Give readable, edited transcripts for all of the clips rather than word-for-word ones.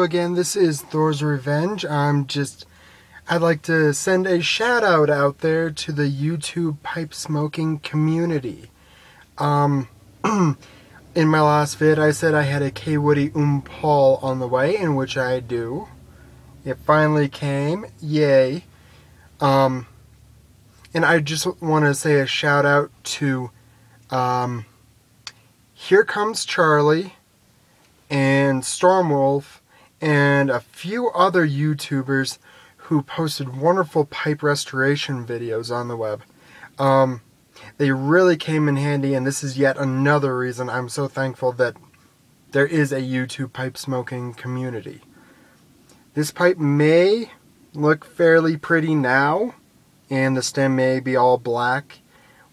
Hello again, this is Thor's Revenge. I'd like to send a shout out there to the YouTube pipe smoking community. In my last vid I said I had a Kaywoodie Oom-Paul on the way, in which I do. It finally came, yay. And I just want to say a shout out to herecomescharlie and stormwolf and a few other YouTubers who posted wonderful pipe restoration videos on the web. They really came in handy, and this is yet another reason I'm so thankful that there is a YouTube pipe smoking community. This pipe may look fairly pretty now, and the stem may be all black,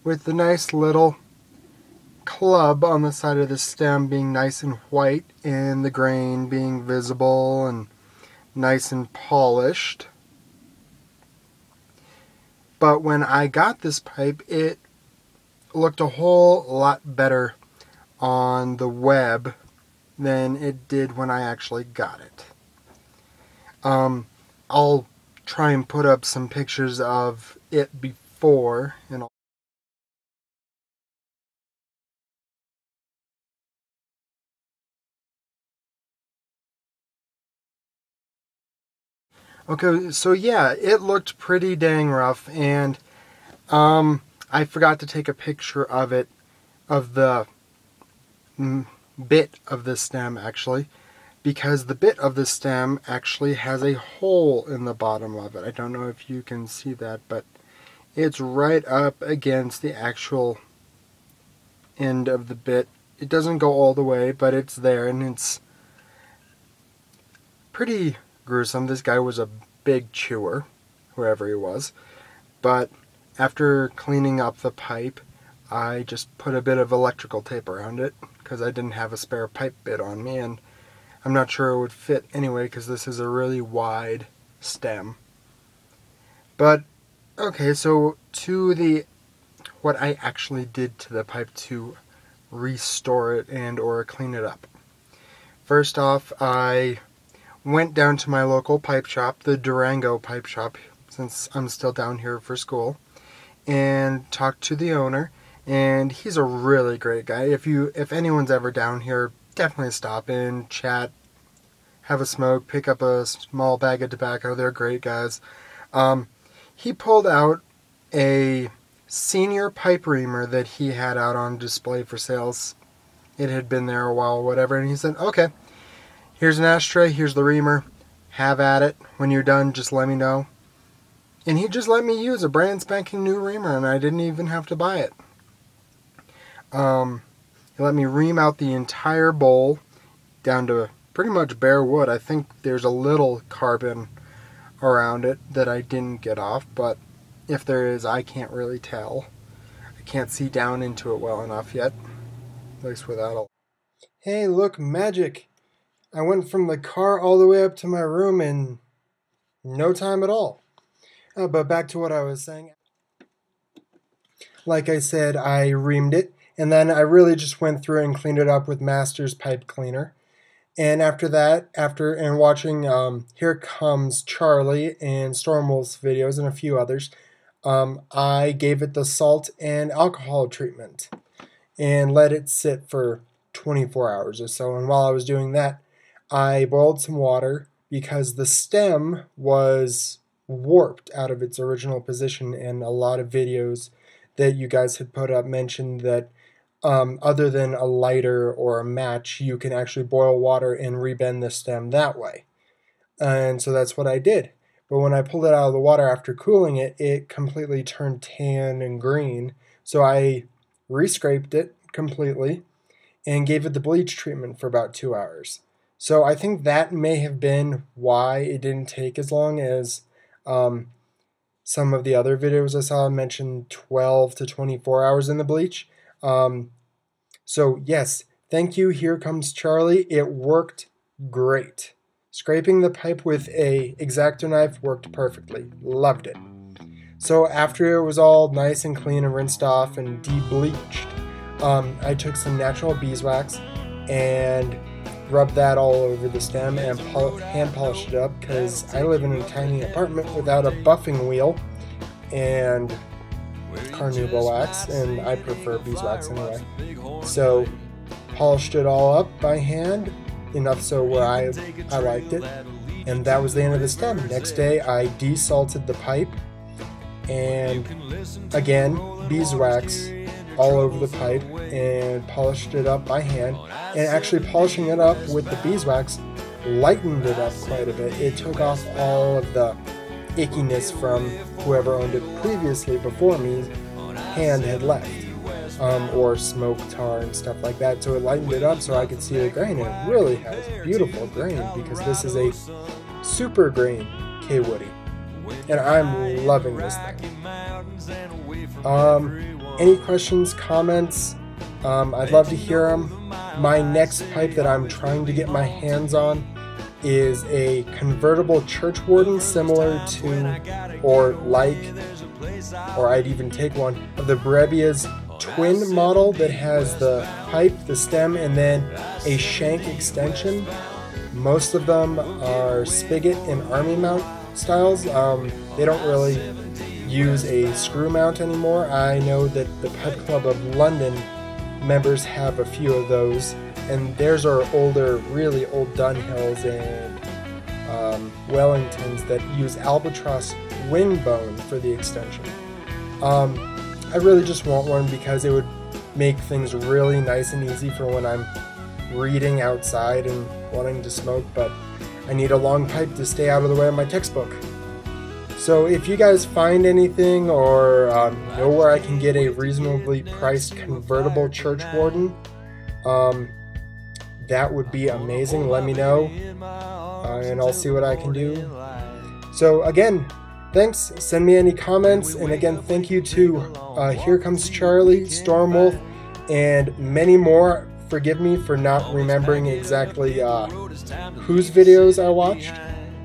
with the nice little club on the side of the stem being nice and white, and the grain being visible and nice and polished. But when I got this pipe, it looked a whole lot better on the web than it did when I actually got it. I'll try and put up some pictures of it before and all. Okay, so yeah, it looked pretty dang rough, and I forgot to take a picture of it, of the bit of the stem actually, because the bit of the stem actually has a hole in the bottom of it. I don't know if you can see that, but it's right up against the actual end of the bit. It doesn't go all the way, but it's there, and it's pretty gruesome. This guy was a big chewer, whoever he was. But after cleaning up the pipe, I just put a bit of electrical tape around it because I didn't have a spare pipe bit on me, and I'm not sure it would fit anyway because this is a really wide stem. But okay, so to what I actually did to the pipe to restore it and or clean it up. First off, I went down to my local pipe shop, the Durango pipe shop, since I'm still down here for school, and talked to the owner, and he's a really great guy. If anyone's ever down here, definitely stop in, chat, have a smoke, pick up a small bag of tobacco. They're great guys. He pulled out a senior pipe reamer that he had out on display for sales. It had been there a while, whatever, and he said, okay, here's an ashtray, here's the reamer, have at it. When you're done, just let me know. And he just let me use a brand spanking new reamer, and I didn't even have to buy it. He let me ream out the entire bowl down to pretty much bare wood. I think there's a little carbon around it that I didn't get off, but if there is, I can't really tell. I can't see down into it well enough yet, at least without a... Hey, look, magic! I went from the car all the way up to my room in no time at all. But back to what I was saying. Like I said, I reamed it, and then I really just went through and cleaned it up with Master's Pipe Cleaner. And after that, and watching herecomescharlie and Stormwolf's videos and a few others, I gave it the salt and alcohol treatment and let it sit for 24 hours or so. And while I was doing that, I boiled some water because the stem was warped out of its original position, and a lot of videos that you guys had put up mentioned that other than a lighter or a match, you can actually boil water and rebend the stem that way. And so that's what I did. But when I pulled it out of the water after cooling it, it completely turned tan and green. So I re-scraped it completely and gave it the bleach treatment for about 2 hours. So I think that may have been why it didn't take as long as some of the other videos I saw mentioned 12 to 24 hours in the bleach. So yes, thank you, herecomescharlie. It worked great. Scraping the pipe with a X-Acto knife worked perfectly. Loved it. So after it was all nice and clean and rinsed off and de-bleached, I took some natural beeswax and rubbed that all over the stem and hand polished it up, because I live in a tiny apartment without a buffing wheel and carnauba wax, and I prefer beeswax anyway. So polished it all up by hand, enough so where I liked it, and that was the end of the stem. Next day I desalted the pipe, and again beeswax all over the pipe and polished it up by hand. And actually polishing it up with the beeswax lightened it up quite a bit. It took off all of the ickiness from whoever owned it previously before me hand had left, or smoke, tar, and stuff like that. So it lightened it up so I could see the grain, and it really has beautiful grain, because this is a super grain Kaywoodie, and I'm loving this thing. Any questions, comments? I'd love to hear them. My next pipe that I'm trying to get my hands on is a convertible churchwarden, similar to, or like, or I'd even take one of the Brebia's twin model that has the pipe, the stem, and then a shank extension. Most of them are spigot and army mount styles. They don't really use a screw mount anymore. I know that the Pipe Club of London members have a few of those, and theirs are older, really old Dunhills and Wellingtons that use albatross wing bone for the extension. I really just want one because it would make things really nice and easy for when I'm reading outside and wanting to smoke, but I need a long pipe to stay out of the way of my textbook. So if you guys find anything, or know where I can get a reasonably priced convertible churchwarden, that would be amazing. Let me know, and I'll see what I can do. So again, thanks. Send me any comments, and again, thank you to Here Comes Charlie, Stormwolf, and many more. Forgive me for not remembering exactly whose videos I watched,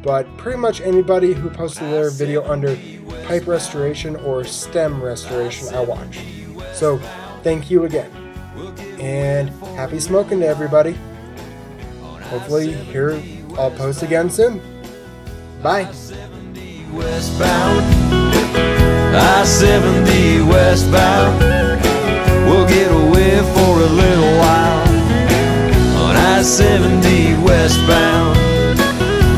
but pretty much anybody who posted their video under pipe restoration or stem restoration I watched. So thank you again, and happy smoking to everybody. Hopefully here I'll post again soon. Bye. Westbound, I-70 westbound, we'll get away for a little while. On I-70 westbound,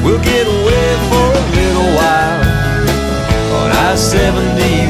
we'll get away for a little while. On I-70